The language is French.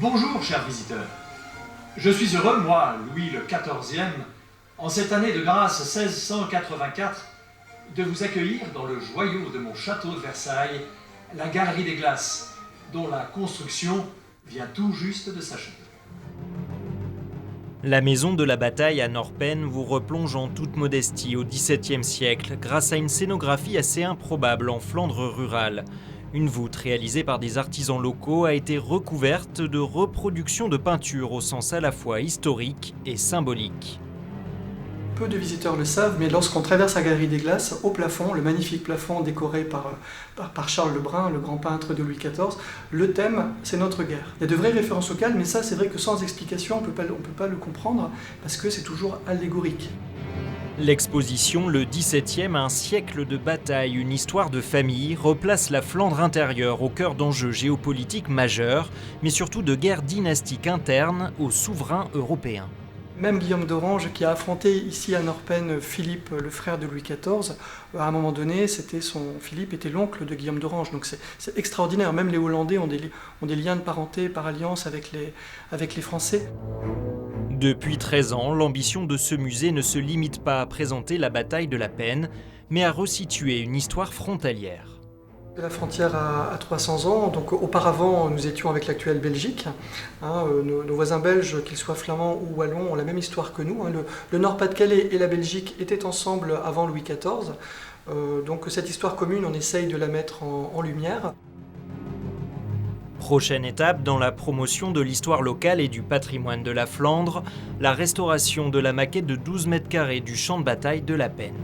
Bonjour, chers visiteurs. Je suis heureux, moi, Louis le XIVe, en cette année de grâce 1684, de vous accueillir dans le joyau de mon château de Versailles, la Galerie des Glaces, dont la construction vient tout juste de s'achever. La maison de la bataille à Norpen vous replonge en toute modestie au XVIIe siècle grâce à une scénographie assez improbable en Flandre rurale. Une voûte réalisée par des artisans locaux a été recouverte de reproductions de peintures au sens à la fois historique et symbolique. Peu de visiteurs le savent, mais lorsqu'on traverse la Galerie des Glaces, au plafond, le magnifique plafond décoré par Charles Lebrun, le grand peintre de Louis XIV, le thème, c'est notre guerre. Il y a de vraies références au calme, mais ça, c'est vrai que sans explication, on peut pas le comprendre, parce que c'est toujours allégorique. L'exposition Le XVIIe, un siècle de bataille, une histoire de famille, replace la Flandre intérieure au cœur d'enjeux géopolitiques majeurs, mais surtout de guerres dynastiques internes aux souverains européens. Même Guillaume d'Orange, qui a affronté ici à Norpen Philippe, le frère de Louis XIV, à un moment donné, Philippe était l'oncle de Guillaume d'Orange. Donc c'est extraordinaire. Même les Hollandais ont des liens de parenté par alliance avec les Français. Depuis 13 ans, l'ambition de ce musée ne se limite pas à présenter la bataille de la Peine, mais à resituer une histoire frontalière. La frontière a 300 ans, donc auparavant nous étions avec l'actuelle Belgique. Nos voisins belges, qu'ils soient flamands ou wallons, ont la même histoire que nous. Le Nord-Pas-de-Calais et la Belgique étaient ensemble avant Louis XIV. Donc cette histoire commune, on essaye de la mettre en lumière. Prochaine étape dans la promotion de l'histoire locale et du patrimoine de la Flandre, la restauration de la maquette de 12 mètres carrés du champ de bataille de la Peine.